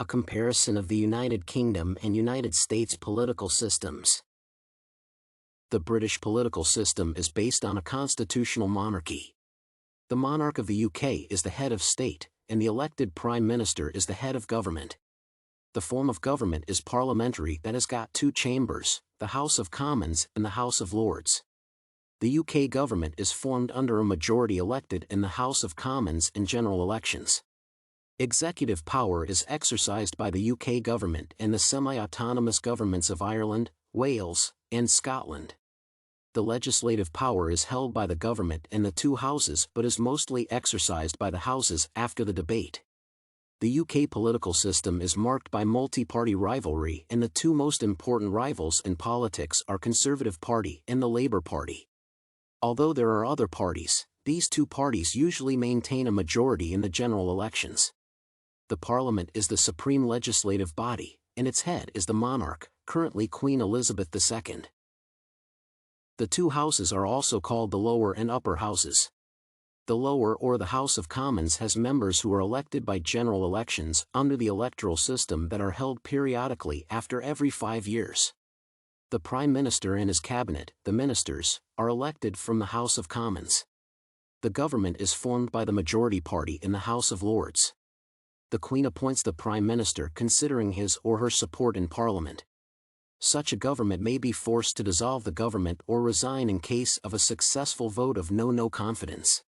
A comparison of the United Kingdom and United States political systems. The British political system is based on a constitutional monarchy. The monarch of the UK is the head of state, and the elected Prime Minister is the head of government. The form of government is parliamentary, that has got two chambers, the House of Commons and the House of Lords. The UK government is formed under a majority elected in the House of Commons in general elections. Executive power is exercised by the UK government and the semi-autonomous governments of Ireland, Wales, and Scotland. The legislative power is held by the government and the two houses but is mostly exercised by the houses after the debate. The UK political system is marked by multi-party rivalry, and the two most important rivals in politics are Conservative Party and the Labour Party. Although there are other parties, these two parties usually maintain a majority in the general elections. The Parliament is the supreme legislative body, and its head is the monarch, currently Queen Elizabeth II. The two houses are also called the lower and upper houses. The lower, or the House of Commons, has members who are elected by general elections under the electoral system that are held periodically after every 5 years. The Prime Minister and his cabinet, the ministers, are elected from the House of Commons. The government is formed by the majority party in the House of Lords. The Queen appoints the Prime Minister considering his or her support in Parliament. Such a government may be forced to dissolve the government or resign in case of a successful vote of no confidence.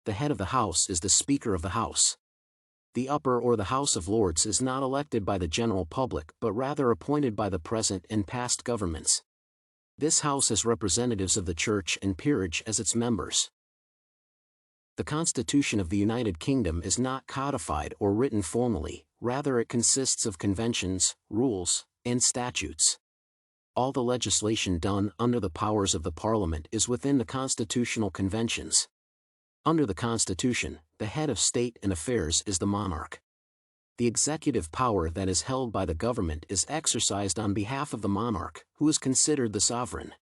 The head of the House is the Speaker of the House. The upper, or the House of Lords, is not elected by the general public but rather appointed by the present and past governments. This House has representatives of the Church and peerage as its members. The Constitution of the United Kingdom is not codified or written formally, rather it consists of conventions, rules, and statutes. All the legislation done under the powers of the Parliament is within the constitutional conventions. Under the Constitution, the head of state and affairs is the monarch. The executive power that is held by the government is exercised on behalf of the monarch, who is considered the sovereign.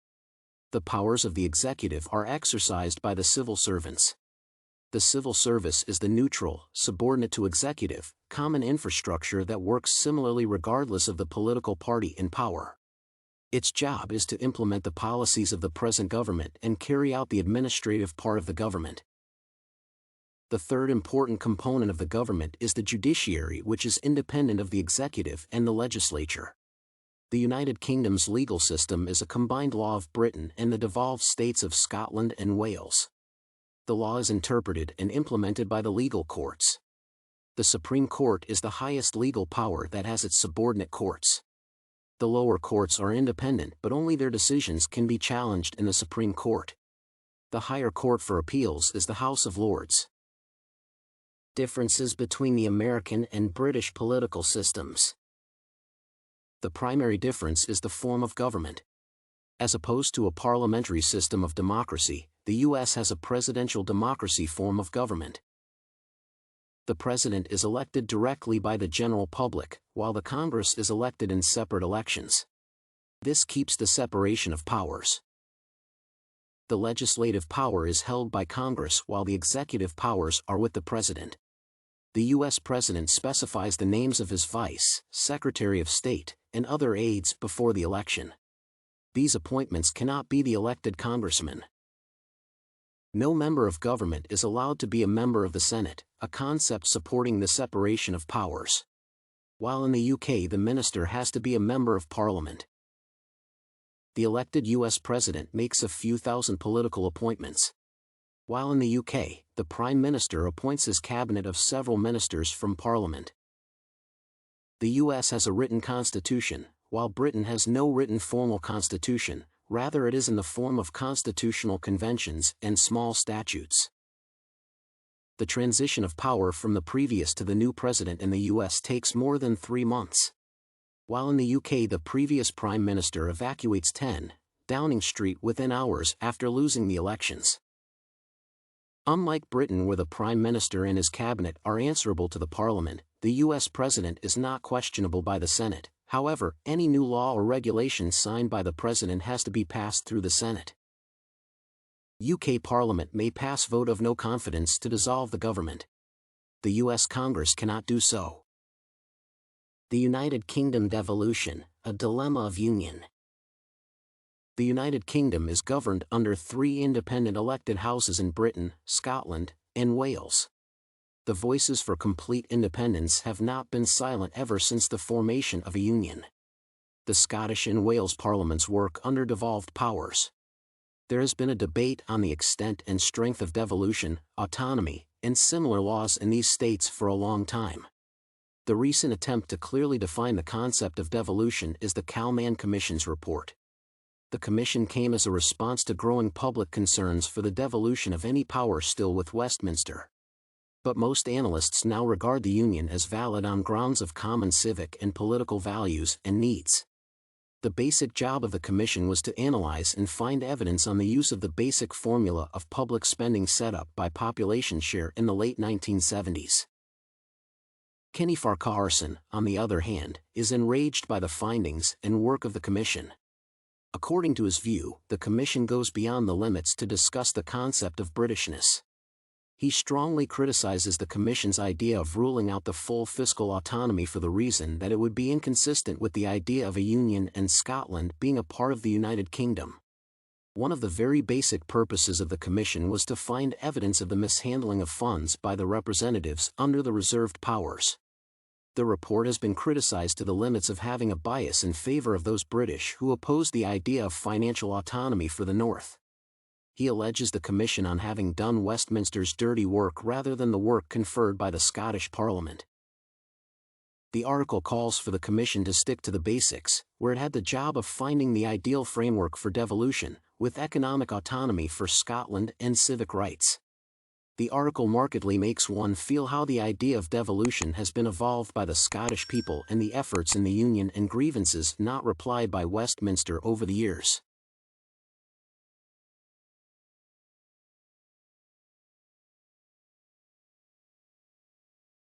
The powers of the executive are exercised by the civil servants. The civil service is the neutral, subordinate to executive, common infrastructure that works similarly regardless of the political party in power. Its job is to implement the policies of the present government and carry out the administrative part of the government. The third important component of the government is the judiciary, which is independent of the executive and the legislature. The United Kingdom's legal system is a combined law of Britain and the devolved states of Scotland and Wales. The law is interpreted and implemented by the legal courts. The Supreme Court is the highest legal power that has its subordinate courts. The lower courts are independent, but only their decisions can be challenged in the Supreme Court. The higher court for appeals is the House of Lords. Differences between the American and British political systems. The primary difference is the form of government. As opposed to a parliamentary system of democracy, the U.S. has a presidential democracy form of government. The president is elected directly by the general public, while the Congress is elected in separate elections. This keeps the separation of powers. The legislative power is held by Congress while the executive powers are with the president. The U.S. President specifies the names of his Vice, Secretary of State, and other aides before the election. These appointments cannot be the elected congressman. No member of government is allowed to be a member of the Senate, a concept supporting the separation of powers. While in the UK the minister has to be a member of Parliament. The elected U.S. President makes a few thousand political appointments. While in the UK, the Prime Minister appoints his cabinet of several ministers from Parliament. The US has a written constitution, while Britain has no written formal constitution, rather it is in the form of constitutional conventions and small statutes. The transition of power from the previous to the new president in the US takes more than 3 months. While in the UK the previous Prime Minister evacuates 10 Downing Street within hours after losing the elections. Unlike Britain, where the Prime Minister and his cabinet are answerable to the Parliament, the US President is not questionable by the Senate. However, any new law or regulation signed by the President has to be passed through the Senate. UK Parliament may pass vote of no confidence to dissolve the government. The US Congress cannot do so. The United Kingdom devolution, a dilemma of union. The United Kingdom is governed under 3 independent elected houses in Britain, Scotland, and Wales. The voices for complete independence have not been silent ever since the formation of a union. The Scottish and Wales parliaments work under devolved powers. There has been a debate on the extent and strength of devolution, autonomy, and similar laws in these states for a long time. The recent attempt to clearly define the concept of devolution is the Calman Commission's report. The Commission came as a response to growing public concerns for the devolution of any power still with Westminster. But most analysts now regard the Union as valid on grounds of common civic and political values and needs. The basic job of the Commission was to analyze and find evidence on the use of the basic formula of public spending set up by population share in the late 1970s. Kenny Farquharson, on the other hand, is enraged by the findings and work of the Commission. According to his view, the Commission goes beyond the limits to discuss the concept of Britishness. He strongly criticizes the Commission's idea of ruling out the full fiscal autonomy for the reason that it would be inconsistent with the idea of a union and Scotland being a part of the United Kingdom. One of the very basic purposes of the Commission was to find evidence of the mishandling of funds by the representatives under the reserved powers. The report has been criticized to the limits of having a bias in favor of those British who oppose the idea of financial autonomy for the North. He alleges the Commission on having done Westminster's dirty work rather than the work conferred by the Scottish Parliament. The article calls for the Commission to stick to the basics, where it had the job of finding the ideal framework for devolution, with economic autonomy for Scotland and civic rights. The article markedly makes one feel how the idea of devolution has been evolved by the Scottish people and the efforts in the Union and grievances not replied by Westminster over the years.